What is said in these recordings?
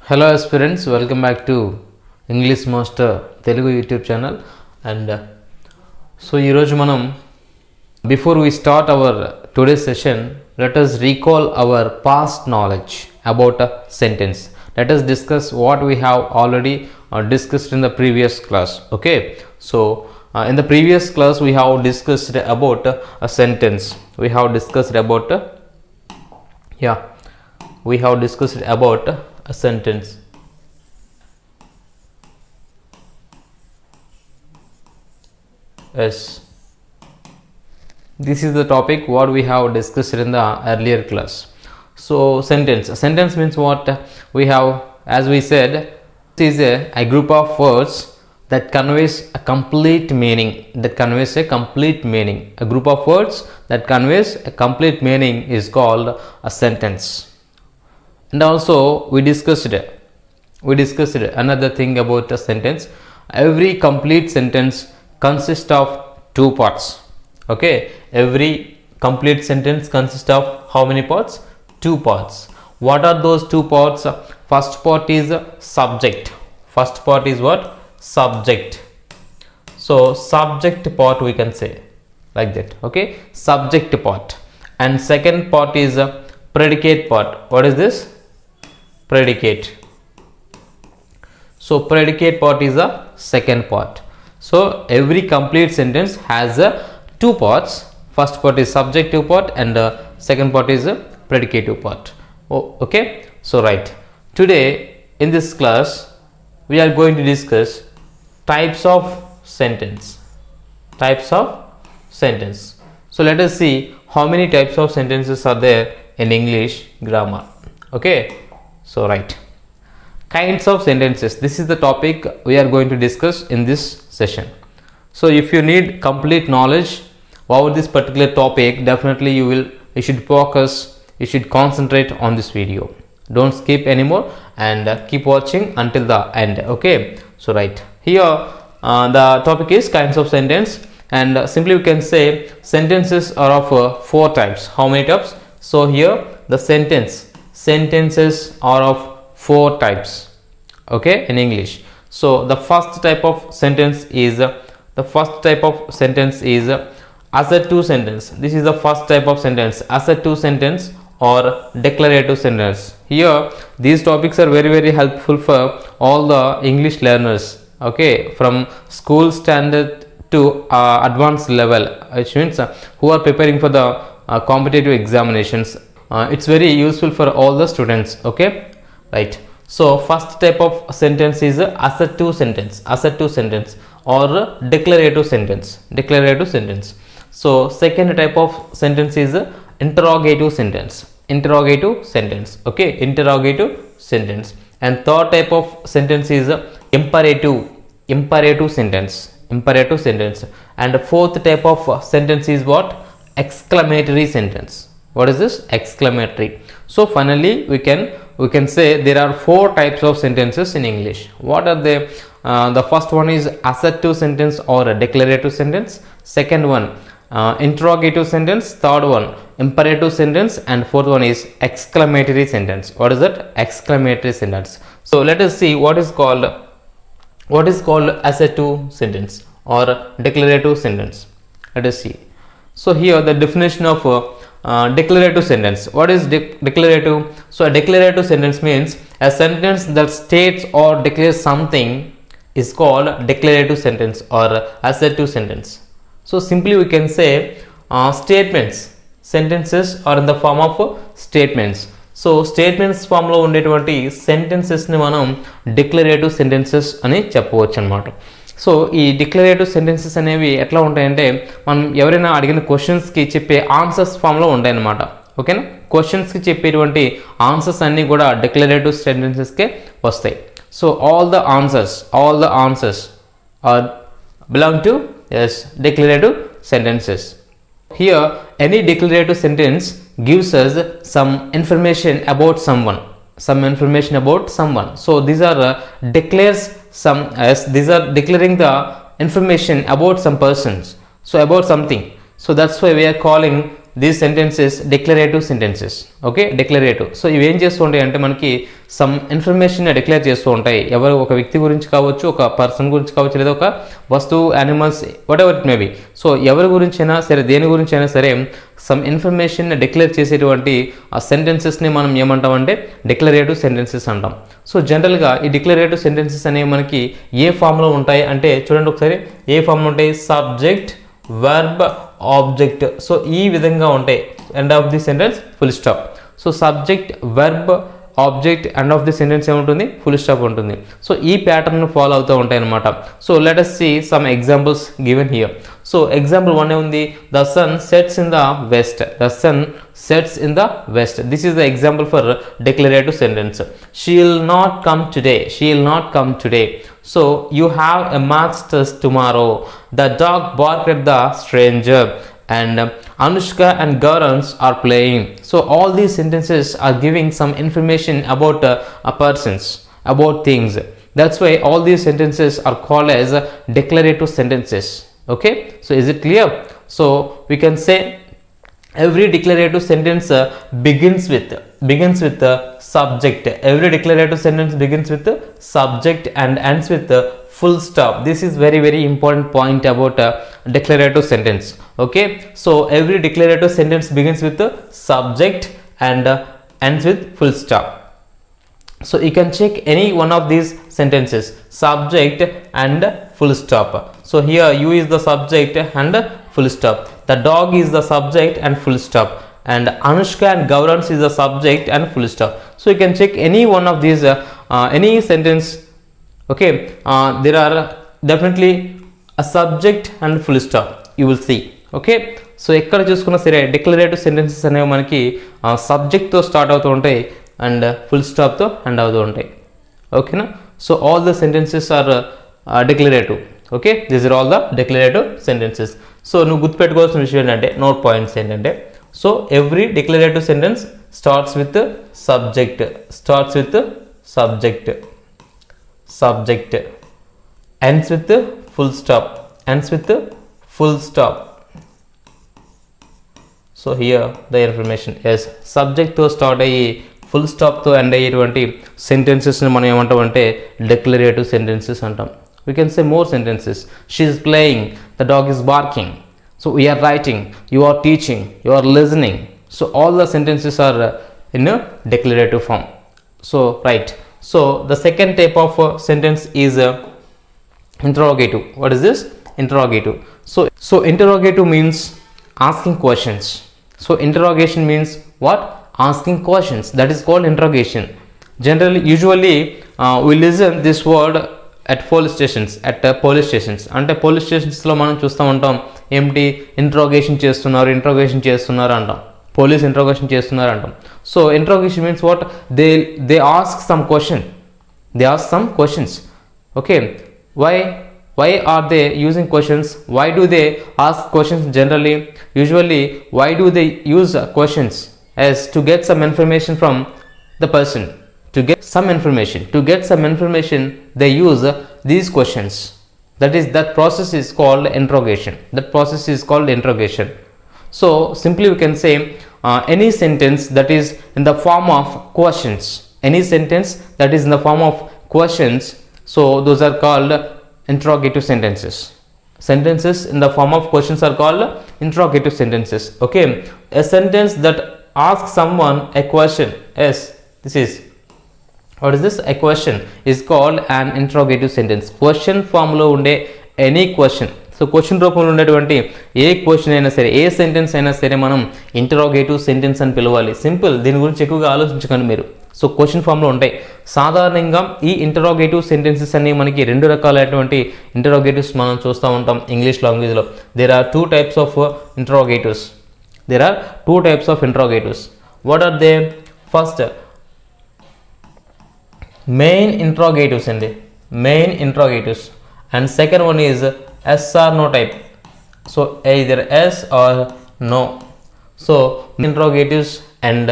Hello aspirants, welcome back to English Master Telugu YouTube channel. And so ఈరోజు మనం before we start our today's session, let us recall our past knowledge about a sentence. Let us discuss what we have already discussed in the previous class. Okay, so in the previous class we have discussed about a sentence. We have discussed about a sentence. Yes, this is the topic what we have discussed in the earlier class. So sentence means what? We have, as we said, it is a group of words that conveys a complete meaning. A group of words that conveys a complete meaning is called a sentence. And also we discussed another thing about a sentence. Every complete sentence consists of two parts. Okay, every complete sentence consists of how many parts? Two parts. What are those two parts? First part is subject. First part is what? Subject. So subject part we can say like that. Okay, subject part. And second part is predicate part. What is this? Predicate. So predicate part is the second part. So every complete sentence has two parts. First part is subjective part and second part is predicative part. Okay, so right, today in this class we are going to discuss types of sentence. So let us see how many types of sentences are there in English grammar. Okay, so right, kinds of sentences, this is the topic we are going to discuss in this session. So if you need complete knowledge about this particular topic, definitely you should focus, you should concentrate on this video. Don't skip anymore and keep watching until the end. Okay, so right, here the topic is kinds of sentence, and simply we can say sentences are of four types. How many types? So here the sentences are of four types. Okay, in English. So the first type of sentence is assertive sentence. This is the first type of sentence, assertive sentence or declarative sentence. Here these topics are very very helpful for all the English learners. Okay, from school standard to advanced level, which means who are preparing for the competitive examinations. It's very useful for all the students. Okay, right. So first type of sentence is assertive sentence or declarative sentence. So second type of sentence is interrogative sentence. Okay, interrogative sentence. And third type of sentence is imperative sentence. And the fourth type of sentence is what? Exclamatory sentence. What is this? Exclamatory. So finally we can say there are four types of sentences in English. What are they? The first one is assertive sentence or a declarative sentence. Second one, interrogative sentence. Third one, imperative sentence. And fourth one is exclamatory sentence. What is that? Exclamatory sentence. So let us see what is called assertive sentence or declarative sentence. Let us see. So here the definition of declarative sentence. What is declarative? So a declarative sentence means a sentence that states or declares something is called declarative sentence or assertive sentence. So simply we can say statements. Sentences are in the form of statements. So statements form లో ఉండేటువంటి sentences ని మనం declarative sentences అని చెప్పవచ్చు అన్నమాట. So ఈ declarative sentences అనేవి ఎట్లా ఉంటాయంటే మనం ఎవరైనా అడిగిన క్వశ్చన్స్కి చెప్పే ఆన్సర్స్ ఫామ్లో ఉంటాయన్నమాట. ఓకేనా, క్వశ్చన్స్కి చెప్పేటువంటి ఆన్సర్స్ అన్నీ కూడా డిక్లరేటివ్ సెంటెన్సెస్కే వస్తాయి. So all the answers are belong to declarative sentences. Here any declarative sentence gives us some information about someone. So these are these are declaring the information about some persons, so about something. So that's why we are calling these sentences declarative sentences. Okay, declarative. So ఇవి ఏం చేస్తూ ఉంటాయి అంటే మనకి some information declare చేస్తూ ఉంటాయి. ఎవరు, ఒక వ్యక్తి గురించి కావచ్చు, ఒక పర్సన్ గురించి కావచ్చు, లేదా ఒక వస్తువు, animals, what ever it may be. So ఎవరి గురించి అయినా సరే, దేని గురించి అయినా సరే సమ్ ఇన్ఫర్మేషన్ డిక్లేర్ చేసేటువంటి ఆ సెంటెన్సెస్ని మనం ఏమంటామంటే డిక్లరేటివ్ సెంటెన్సెస్ అంటాం. సో జనరల్గా ఈ డిక్లరేటివ్ సెంటెన్సెస్ అనేవి మనకి ఏ ఫామ్లో ఉంటాయి అంటే చూడండి ఒకసారి, ఏ ఫామ్లో ఉంటాయి? Subject, verb, object. సో ఈ విధంగా ఉంటాయి. End of the sentence full stop. So subject, verb, object, end of the sentence ఏముంటుంది? ఫుల్ స్టాప్ ఉంటుంది. సో ఈ ప్యాటర్న్ ఫాలో అవుతూ ఉంటాయి అనమాట. So let us see some examples given here. So example 1 ఉంది, the sun sets in the west. The sun sets in the west. This is the example for declarative sentence. She will not come today. She will not come today. So you have a maths test tomorrow. The dog barked at the stranger. And Anushka and Gaurans are playing. So all these sentences are giving some information about a persons, about things. That's why all these sentences are called as declarative sentences. Okay, so is it clear? So we can say every declarative sentence begins with subject. Every declarative sentence begins with subject and ends with full stop. This is very very important point about declarative sentence. Okay, so every declarative sentence begins with subject and ends with full stop. So you can check any one of these sentences, subject and full stop. So here you is the subject and full stop. The dog is the subject and full stop. And Anushka and Gaurans is the subject and full stop. So you can check any one of these, any sentence. Okay, there are definitely a subject and full stop. You will see. Okay, so ఎక్కడ చూసుకున్నా సరే declarative sentences అనేవి మనకి సబ్జెక్ట్తో start అవుతూ ఉంటాయి and full స్టాప్తో end అవుతూ ఉంటాయి. ఓకేనా? So all the sentences are declarative. Okay, these are all the declarative sentences. So నువ్వు గుర్తుపెట్టుకోవాల్సిన విషయం ఏంటంటే, నోట్ పాయింట్స్ ఏంటంటే, so every declarative sentence starts with subject, starts with subject, subject, ends with full stop, ends with full stop. So here the information is subject తో start అయ్యి full stop తో end అయ్యేటువంటి sentences ని మనం ఏమంటామంటే declarative sentences అంటాం. We can say more sentences. She is playing, the dog is barking. So we are writing, you are teaching, you are listening. So all the sentences are in a declarative form. So right. So the second type of sentence is interrogative. What is this? Interrogative. So interrogative means asking questions. So interrogation means what? Asking questions. That is called interrogation. Generally, usually we listen this word at police stations. Police stations అంటే police స్టేషన్స్లో మనం చూస్తూ ఉంటాం ఏమిటి, interrogation చేస్తున్నారు, interrogation చేస్తున్నారు అంటాం, police interrogation చేస్తున్నారు అంటాం. So interrogation means what? They ask some question, they ask some questions. Okay, why are they using questions? Why do they ask questions generally? Usually why do they use questions? As to get some information from the person. To get some information they use these questions. That process is called interrogation. That process is called interrogation. So simply we can say any sentence that is in the form of questions, any sentence that is in the form of questions, so those are called interrogative sentences. Sentences in the form of questions are called interrogative sentences. Okay, a sentence that asks someone a question, yes, this is, what is this? A question is called an interrogative sentence. Question form lo unde any question. So question రూపంలో ఉండేటువంటి ఏ question అయినా సరే, ఏ sentence అయినా సరే మనం interrogative sentence అని పిలవాలి. Simple, దీని గురించి ఎక్కువగా ఆలోచించకండి మీరు. సో క్వశ్చన్ ఫామ్లో ఉంటాయి. సాధారణంగా ఈ ఇంటరోగేటివ్ సెంటెన్సెస్ అన్ని మనకి రెండు రకాలైనటువంటి ఇంటరోగేటివ్స్ మనం చూస్తూ ఉంటాం ఇంగ్లీష్ లాంగ్వేజ్లో. There are two types of interrogatives. What are they? First main interrogatives అండి, main interrogatives. And second one is yes or no type. So either yes or no. So interrogatives and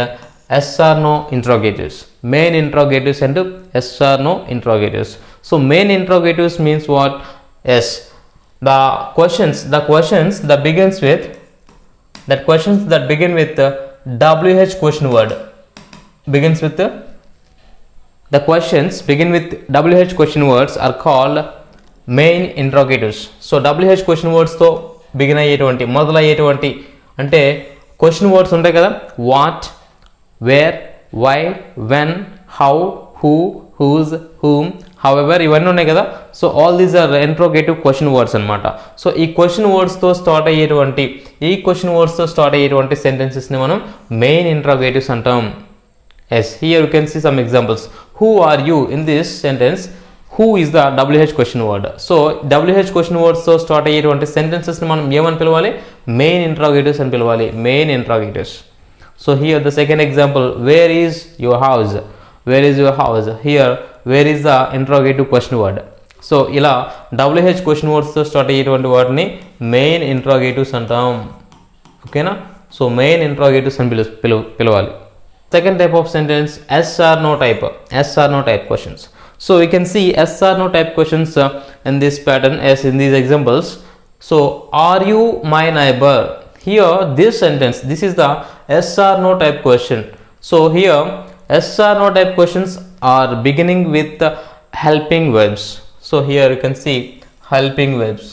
yes or no interrogatives. Main interrogatives and yes or no interrogatives. So main interrogatives means what? Yes. The questions that begins with that questions that begin with WH question word begins with the questions begin with WH question words are called main interrogatives. So WH question words తో begin అయ్యేటువంటి మొదలయ్యేటువంటి అంటే question words ఉంటాయి కదా, what, where, why, when, how, who, whose, whom, however, ఇవన్నీ ఉన్నాయి కదా. So all these are interrogative question words అనమాట. సో ఈ క్వశ్చన్ వర్డ్స్తో స్టార్ట్ అయ్యేటువంటి సెంటెన్సెస్ని మనం మెయిన్ ఇంట్రోగేటివ్స్ అంటాం. Yes, here you can see some examples. Who are you? In this sentence who is the WH question word. So WH question వర్డ్స్తో start అయ్యేటువంటి సెంటెన్సెస్ని మనం ఏమని పిలవాలి? మెయిన్ ఇంట్రోగేటివ్స్ అని పిలవాలి, main interrogatives. So here the second example, where is your house? Where is your house? Here where is the interrogative question word. So ఇలా WH question వర్డ్స్తో స్టార్ట్ అయ్యేటువంటి వాటిని మెయిన్ ఇంట్రోగేటివ్స్ అంటాం. ఓకేనా? సో మెయిన్ ఇంట్రోగేటివ్స్ అని పిలవాలి. Second type of sentence, yes or no type questions. So we can see yes or no type questions in this pattern as in these examples. So are you my neighbor? Here this sentence, this is the yes or no type question. So here yes or no type questions are beginning with helping verbs. So here you can see helping verbs.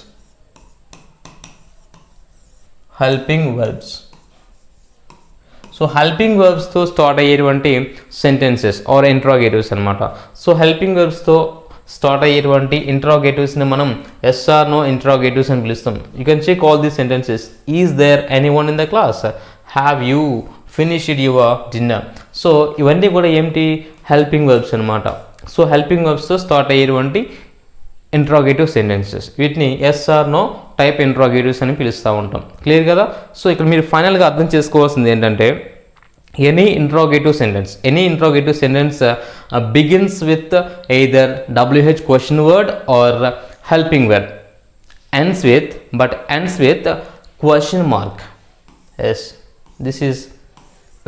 So helping వర్బ్స్తో start అయ్యేటువంటి sentences are interrogatives అనమాట. So helping వర్బ్స్తో start అయ్యేటువంటి ఇంట్రాగేటివ్స్ని మనం yes or no interrogatives అని పిలుస్తాం. You can check all these sentences. Is there anyone in the class? Have you finished your dinner? So ఇవన్నీ కూడా ఏంటి? హెల్పింగ్ వర్బ్స్ అనమాట. సో హెల్పింగ్ వర్బ్స్తో స్టార్ట్ అయ్యేటువంటి ఇంట్రాగేటివ్ సెంటెన్సెస్, వీటిని yes or no type interrogatives అని పిలుస్తూ ఉంటాం. క్లియర్ కదా? సో ఇక్కడ మీరు ఫైనల్గా అర్థం చేసుకోవాల్సింది ఏంటంటే, any interrogative sentence begins with either WH question word or helping verb, ends with question mark. Yes, this is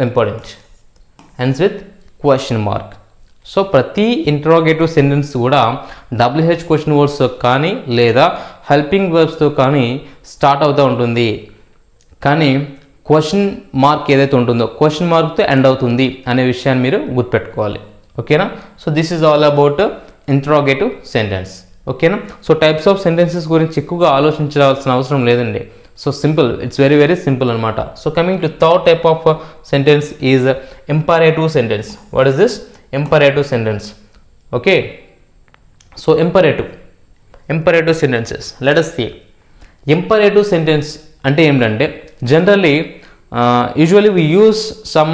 important, ends with question mark. So ప్రతి ఇంట్రాగేటివ్ సెంటెన్స్ కూడా WH క్వశ్చన్ వర్డ్స్తో కానీ లేదా హెల్పింగ్ వర్బ్స్తో కానీ స్టార్ట్ అవుతూ ఉంటుంది. కానీ question mark ఏదైతే ఉంటుందో క్వశ్చన్ మార్క్తో ఎండ్ అవుతుంది అనే విషయాన్ని మీరు గుర్తుపెట్టుకోవాలి. ఓకేనా? So this is all about interrogative sentence. ఓకేనా? సో టైప్స్ ఆఫ్ సెంటెన్సెస్ గురించి ఎక్కువగా ఆలోచించాల్సిన అవసరం లేదండి. So simple, it's very very simple అనమాట. So coming to third type of sentence is imperative sentence. What is this? Imperative sentence. Okay, so imperative sentences, let us see. Imperative sentence ante emtante, generally usually we use some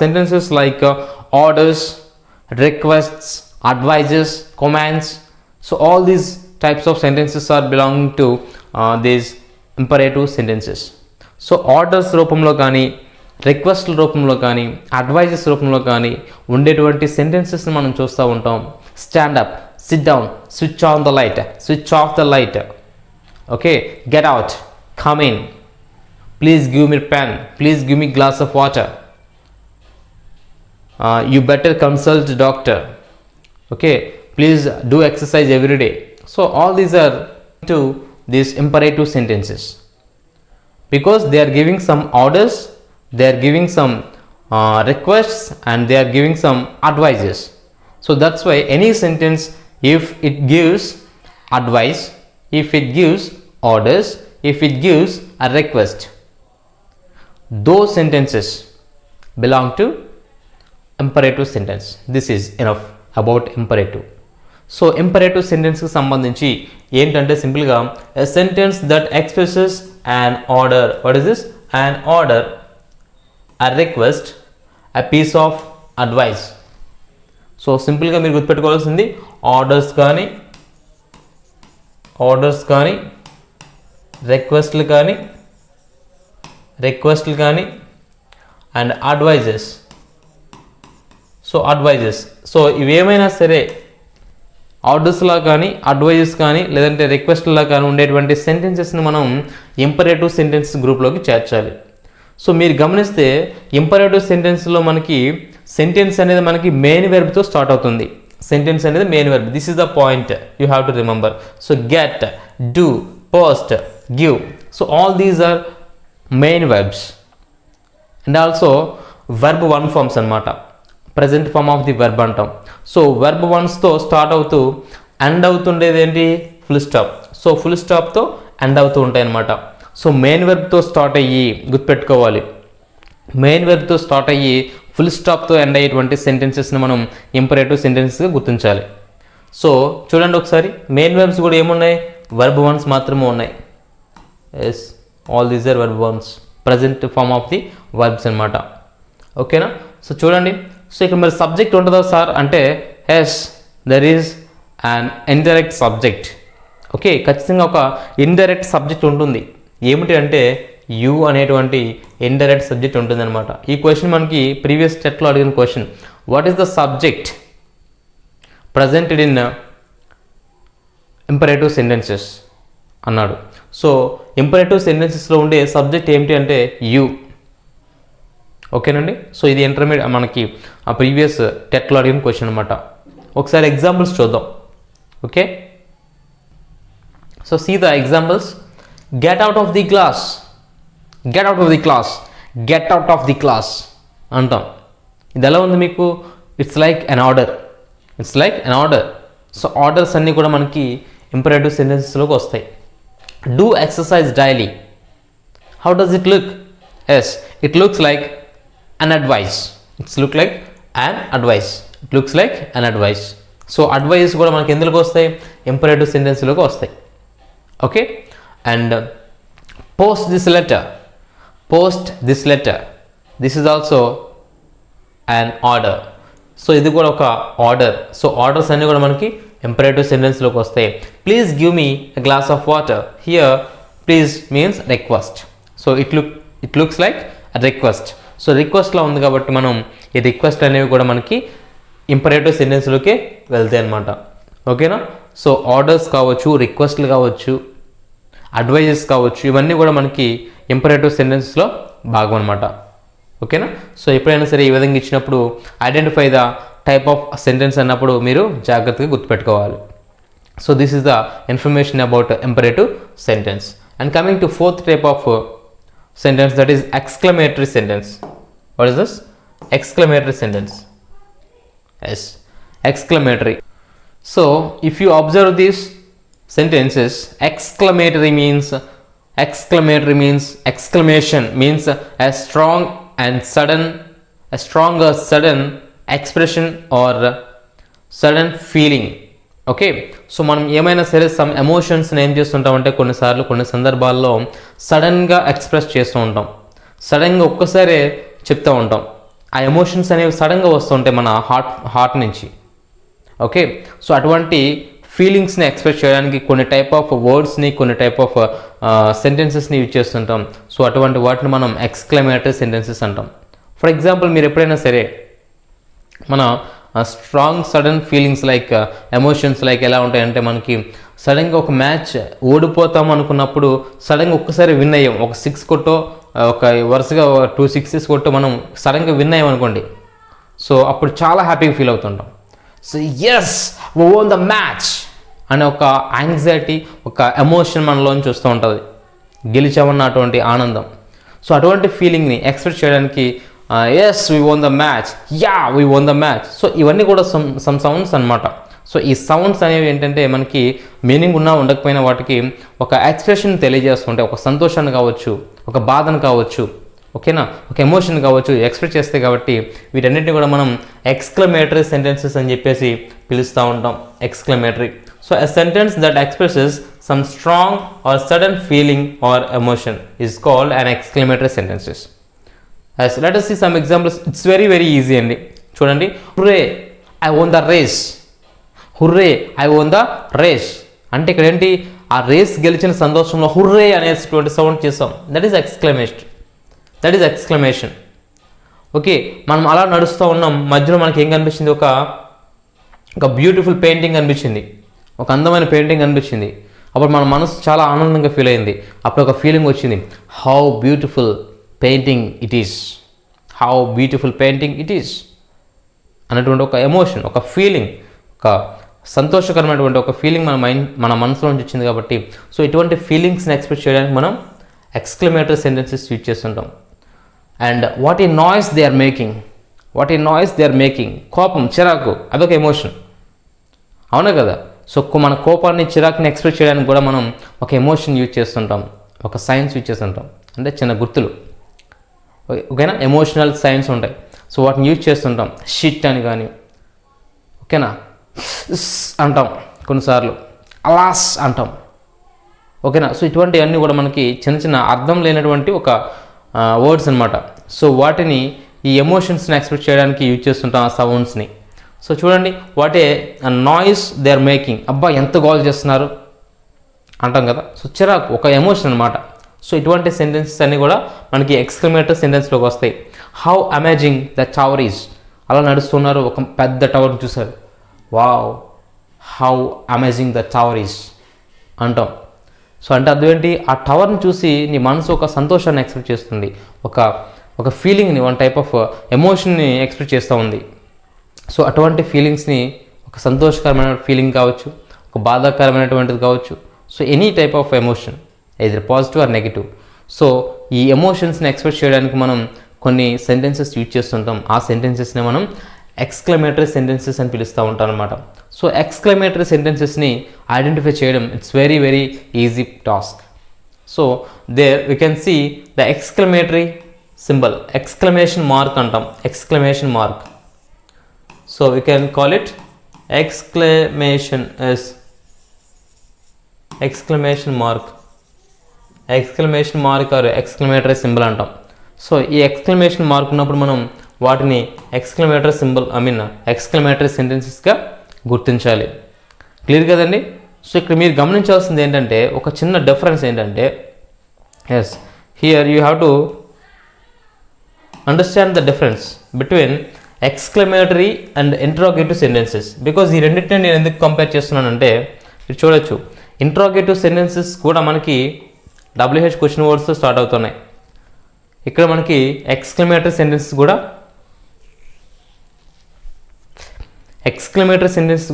sentences like orders, requests, advices, commands. So all these types of sentences are belonging to these imperative sentences. So orders రూపంలో కానీ, రిక్వెస్ట్ల రూపంలో కానీ, advises రూపంలో కానీ ఉండేటువంటి సెంటెన్సెస్ని మనం చూస్తూ ఉంటాం. Stand up, sit down, switch on the light, switch off the light. Okay, get out, come in, please give me pen, please give me glass of water, you better consult doctor. Okay, please do exercise every day. So all these are to these imperative sentences because they are giving some orders, they are giving some requests, and they are giving some advices. So that's why any sentence, if it gives advice, if it gives orders, if it gives a request, those sentences belong to imperative sentence. This is enough about imperative. So imperative sentence కి సంబంధించి ఏంటంటే సింపుల్గా a sentence that expresses an order. What is this? An order, a request, a piece of advice. So సింపుల్గా మీరు గుర్తుపెట్టుకోవాల్సింది orders కానీ రిక్వెస్ట్లు కానీ and advises. So advises, so ఇవేమైనా సరే ఆర్డర్స్లా కానీ, అడ్వైజెస్ కానీ, లేదంటే రిక్వెస్ట్లా కానీ ఉండేటువంటి సెంటెన్సెస్ని మనం ఇంపరేటివ్ సెంటెన్స్ గ్రూప్లోకి చేర్చాలి. సో మీరు గమనిస్తే ఇంపరేటివ్ సెంటెన్స్లో మనకి సెంటెన్స్ అనేది మనకి మెయిన్ వెర్బ్తో స్టార్ట్ అవుతుంది. సెంటెన్స్ అనేది main verb. This is the point you have to remember. So get, do, post, give. So all these are main verbs. And also verb one forms అనమాట, present form of the verb అంటాం. So verb వన్స్తో start అవుతూ end అవుతుండేది ఏంటి, full stop. So full స్టాప్తో end అవుతూ ఉంటాయి అనమాట. సో మెయిన్ వెర్బ్తో స్టార్ట్ అయ్యి, గుర్తుపెట్టుకోవాలి, మెయిన్ వెర్బ్తో స్టార్ట్ అయ్యి ఫుల్ స్టాప్తో ఎండ్ అయ్యేటువంటి సెంటెన్సెస్ని మనం ఇంపరేటివ్ సెంటెన్సెస్గా గుర్తించాలి. సో చూడండి ఒకసారి, మెయిన్ వెర్బ్స్ కూడా ఏమున్నాయి, వెర్బ్ వన్స్ మాత్రమే ఉన్నాయి. Yes, all these are verb ones, present form of the verbs అనమాట. ఓకేనా? సో చూడండి, సో ఇక్కడ మరి సబ్జెక్ట్ ఉంటుందా సార్ అంటే, yes there is and indirect subject. Okay, ఖచ్చితంగా ఒక ఇండైరెక్ట్ సబ్జెక్ట్ ఉంటుంది. ఏమిటి అంటే యు అనేటువంటి ఇండైరెక్ట్ సబ్జెక్ట్ ఉంటుంది అనమాట. ఈ క్వశ్చన్ మనకి ప్రీవియస్ స్టెట్లో అడిగిన question, what is the subject presented in imperative sentences అన్నాడు. సో ఇంపరేటివ్ సెంటెన్సెస్లో ఉండే సబ్జెక్ట్ ఏమిటి అంటే యు. ఓకేనండి? సో ఇది ఇంటర్మీడియట్ మనకి ఆ ప్రీవియస్ టెట్లో అడిగిన క్వశ్చన్ అనమాట. ఒకసారి ఎగ్జాంపుల్స్ చూద్దాం. Okay, so see the examples. Get out of the class, get out of the class, get out of the class అంటాం. ఇది ఎలా ఉంది మీకు? It's like an order, it's like an order. So orders అన్నీ కూడా మనకి imperative సెంటెన్సెస్లోకి వస్తాయి. Do exercise daily, how does it look? Yes, it looks like an advice, it's look like an advice, it looks like an advice. So advice కూడా మనకి ఎందులోకి వస్తాయి, imperative సెంటెన్స్లోకి వస్తాయి. Okay, and post this letter, post this letter, this is also and order. So ఇది కూడా ఒక order. So orders అన్నీ కూడా మనకి ఇంపరేటివ్ సెంటెన్స్లోకి వస్తాయి. Please give me a glass of water, here please means request. So it looks like request. So రిక్వెస్ట్లో ఉంది కాబట్టి మనం ఈ రిక్వెస్ట్ అనేవి కూడా మనకి ఇంపరేటివ్ సెంటెన్స్లోకి వెళ్తాయి అన్నమాట. ఓకేనా? సో ఆర్డర్స్ కావచ్చు, రిక్వెస్ట్లు కావచ్చు, అడ్వైజెస్ కావచ్చు, ఇవన్నీ కూడా మనకి ఇంపరేటివ్ సెంటెన్స్లో భాగం అనమాట. ఓకేనా? సో ఎప్పుడైనా సరే ఈ విధంగా ఇచ్చినప్పుడు identify the type of sentence అన్నప్పుడు మీరు జాగ్రత్తగా గుర్తుపెట్టుకోవాలి. So this is the information about imperative sentence. And coming to fourth type of sentence, that is exclamatory sentence. What is this? Exclamatory sentence. Yes, exclamatory. So if you observe these sentences, exclamatory means exclamation means a strong sudden expression or sudden feeling. Okay, so మనం ఏమైనా సరే some ఎమోషన్స్ని ఏం చేస్తుంటామంటే కొన్నిసార్లు కొన్ని సందర్భాల్లో సడన్గా express చేస్తూ ఉంటాం, సడన్గా ఒక్కసారే చెప్తూ ఉంటాం. ఆ ఎమోషన్స్ అనేవి సడన్గా వస్తుంటాయి మన హార్ట్ నుంచి. ఓకే, సో అటువంటి ఫీలింగ్స్ని ఎక్స్ప్రెస్ చేయడానికి కొన్ని టైప్ ఆఫ్ వర్డ్స్ని, కొన్ని టైప్ ఆఫ్ సెంటెన్సెస్ని యూజ్ చేస్తుంటాం. సో అటువంటి వాటిని మనం ఎక్స్క్లమేటరీ సెంటెన్సెస్ అంటాం. ఫర్ ఎగ్జాంపుల్, మీరు ఎప్పుడైనా సరే మన strong sudden feelings like emotions like ఎలా ఉంటాయంటే, మనకి సడన్గా ఒక మ్యాచ్ ఓడిపోతాం అనుకున్నప్పుడు సడన్గా ఒక్కసారి విన్ అయ్యాం, ఒక 6 కొట్టో ఒక వరుసగా 2 6 కొట్టో మనం సడన్గా విన్ అయ్యాం అనుకోండి. సో అప్పుడు చాలా హ్యాపీగా ఫీల్ అవుతుంటాం. So as we won the match అనే ఒక యాంగ్జైటీ, ఒక ఎమోషన్ మనలోంచి వస్తూ ఉంటుంది, గెలిచామన్న అటువంటి ఆనందం. సో అటువంటి ఫీలింగ్ని ఎక్స్ప్రెస్ చేయడానికి yes we won the match, yeah we won the match. So ఇవన్నీ కూడా సమ్ సౌండ్స్ అనమాట. సో ఈ సౌండ్స్ అనేవి ఏంటంటే మనకి మీనింగ్ ఉన్నా ఉండకపోయినా వాటికి ఒక ఎక్స్ప్రెషన్ తెలియజేస్తుంటాయి. ఒక సంతోషాన్ని కావచ్చు, ఒక బాధను కావచ్చు, ఓకేనా, ఒక ఎమోషన్ కావచ్చు ఎక్స్ప్రెస్ చేస్తాయి. కాబట్టి వీటన్నిటిని కూడా మనం ఎక్స్క్లమేటరీ సెంటెన్సెస్ అని చెప్పేసి పిలుస్తూ ఉంటాం. Exclamatory. So a sentence that expresses some strong or sudden feeling or emotion is called an exclamatory sentences. As let us see some examples. It's very easy అండి. చూడండి, hurray I won the race, hurray I won the race అంటే ఇక్కడ ఏంటి, ఆ race గెలిచిన సంతోషంలో hurray అనేటువంటి sound చేస్తాం. That is exclamation. ఓకే, మనం అలా నడుస్తూ ఉన్నాం, మధ్యలో మనకి ఏం కనిపించింది, ఒక బ్యూటిఫుల్ పెయింటింగ్ కనిపించింది, ఒక అందమైన పెయింటింగ్ కనిపించింది. అప్పుడు మన మనసు చాలా ఆనందంగా ఫీల్ అయింది. అప్పుడు ఒక ఫీలింగ్ వచ్చింది, how beautiful painting it is, how beautiful painting it is అన్నటువంటి ఒక ఎమోషన్, ఒక ఫీలింగ్, ఒక సంతోషకరమైనటువంటి ఒక ఫీలింగ్ మన మనసులో నుంచి వచ్చింది. కాబట్టి సో ఇటువంటి ఫీలింగ్స్ని ఎక్స్ప్రెస్ చేయడానికి మనం ఎక్స్క్లమేటరీ సెంటెన్సెస్ యూజ్ చేస్తుంటాం. And what a noise they are making, కోపం, చిరాకు, అదొక ఎమోషన్, అవునా కదా. సో మన కోపాన్ని, చిరాకుని ఎక్స్ప్రెస్ చేయడానికి కూడా మనం ఒక ఎమోషన్ యూజ్ చేస్తుంటాం, ఒక సైన్స్ యూజ్ చేస్తుంటాం, అంటే చిన్న గుర్తులు, ఓకేనా. ఎమోషనల్ సైన్స్ ఉంటాయి, సో వాటిని యూజ్ చేస్తుంటాం. షిట్ అని కానీ, ఓకేనా, అంటాం కొన్నిసార్లు, అలాస్ అంటాం, ఓకేనా. సో ఇటువంటివన్నీ కూడా మనకి చిన్న చిన్న అర్థం లేనటువంటి ఒక వర్డ్స్ అనమాట. సో వాటిని ఈ ఎమోషన్స్ని ఎక్స్ప్రెస్ చేయడానికి యూజ్ చేస్తుంటాం ఆ సౌండ్స్ని. సో చూడండి, what a noise they are making, అబ్బా ఎంత గోల్ చేస్తున్నారు అంటాం కదా. సో చిరాకు ఒక ఎమోషన్ అనమాట. సో ఇటువంటి సెంటెన్సెస్ అన్నీ కూడా మనకి ఎక్స్క్లమేటరీ సెంటెన్స్లోకి వస్తాయి. How amazing the tower is, అలా నడుస్తున్నారు, ఒక పెద్ద టవర్ చూసారు, wow how amazing the tower is అంటాం. సో అంటే అర్థం ఏంటి, ఆ టవర్ని చూసి నీ మనసు ఒక సంతోషాన్ని ఎక్స్ప్రెస్ చేస్తుంది, ఒక ఫీలింగ్ని, వన్ టైప్ ఆఫ్ ఎమోషన్ని ఎక్స్ప్రెస్ చేస్తూ ఉంది. సో అటువంటి ఫీలింగ్స్ని, ఒక సంతోషకరమైన ఫీలింగ్ కావచ్చు, ఒక బాధాకరమైనటువంటిది కావచ్చు, so any type of emotion, either positive or negative. So ఈ ఎమోషన్స్ని ఎక్స్ప్రెస్ చేయడానికి మనం కొన్ని సెంటెన్సెస్ యూజ్ చేస్తుంటాం. ఆ సెంటెన్సెస్ని మనం ఎక్స్క్లమేటరీ సెంటెన్సెస్ అని పిలుస్తూ ఉంటాం అనమాట. సో ఎక్స్క్లమేటరీ సెంటెన్సెస్ని ఐడెంటిఫై చేయడం it's very very easy task. So there we can see the exclamatory symbol, exclamation mark అంటాం, exclamation mark. So we can call it exclamation mark or exclamatory symbol అంటాం. So ఈ exclamation mark ఉన్నప్పుడు మనం వాటిని exclamatory symbol exclamatory సెంటెన్సెస్గా గుర్తించాలి. Clear కదండి. So ఇక్కడ మీరు గమనించాల్సింది ఏంటంటే, ఒక చిన్న డిఫరెన్స్ ఏంటంటే, yes here you have to understand the difference between exclamatory and interrogative sentences. Because ఈ రెండింటిని నేను ఎందుకు కంపేర్ చేస్తున్నానంటే, మీరు చూడొచ్చు, ఇంట్రాగేటివ్ సెంటెన్సెస్ కూడా మనకి WH క్వశ్చన్ వర్డ్స్తో స్టార్ట్ అవుతున్నాయి. ఇక్కడ మనకి ఎక్స్క్లమేటరీ సెంటెన్సెస్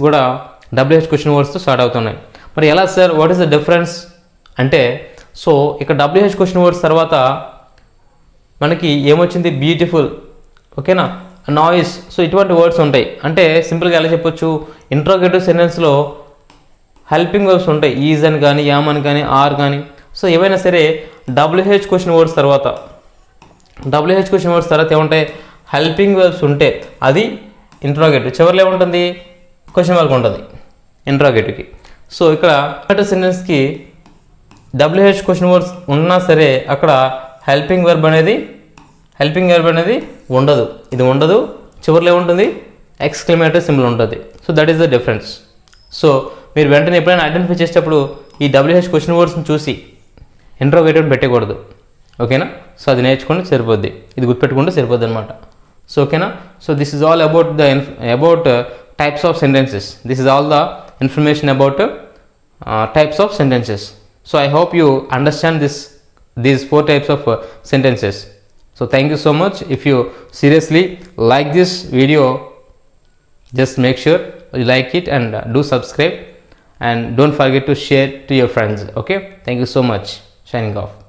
కూడా WH క్వశ్చన్ వర్డ్స్తో స్టార్ట్ అవుతున్నాయి. మరి ఎలా sir, what is the difference అంటే, సో ఇక్కడ WH క్వశ్చన్ వర్డ్స్ తర్వాత మనకి ఏమొచ్చింది, బ్యూటిఫుల్, ఓకేనా, నాయిస్. సో ఇటువంటి వర్డ్స్ ఉంటాయి. అంటే సింపుల్గా ఎలా చెప్పొచ్చు, ఇంట్రోగేటివ్ సెంటెన్స్లో హెల్పింగ్ వర్బ్స్ ఉంటాయి, ఈజ్ అని కానీ, యామ్ అని కానీ, ఆర్ కానీ. సో ఏవైనా సరే WH క్వశ్చన్ వర్డ్స్ తర్వాత ఏముంటాయి, హెల్పింగ్ వర్బ్స్ ఉంటే అది ఇంట్రోగేటివ్. చివరిలో ఏముంటుంది, క్వశ్చన్ మార్క్ ఉంటుంది ఇంట్రోగేటివ్కి. సో ఇక్కడ సెంటెన్స్కి WH క్వశ్చన్ వర్డ్స్ ఉన్నా సరే అక్కడ హెల్పింగ్ వర్బ్ అనేది ఉండదు, ఇది ఉండదు. చివరిలో ఏముంటుంది, ఎక్స్క్లమేటరీ సింబల్ ఉంటుంది. So that is the difference. So మీరు వెంటనే ఎప్పుడైనా ఐడెంటిఫై చేసేటప్పుడు ఈ WH క్వశ్చన్ వర్డ్స్ని చూసి ఇంట్రోగేటివ్ పెట్టకూడదు, ఓకేనా. సో అది నేర్చుకుంటే సరిపోద్ది, ఇది గుర్తుపెట్టుకుంటే సరిపోద్ది అనమాట. సో ఓకేనా. So this is all about types of sentences. This is all the information about types of sentences. So I hope you understand these 4 types of sentences. So thank you so much. If you seriously like this video, just make sure you like it and do subscribe, and don't forget to share to your friends. Okay, thank you so much. Signing off.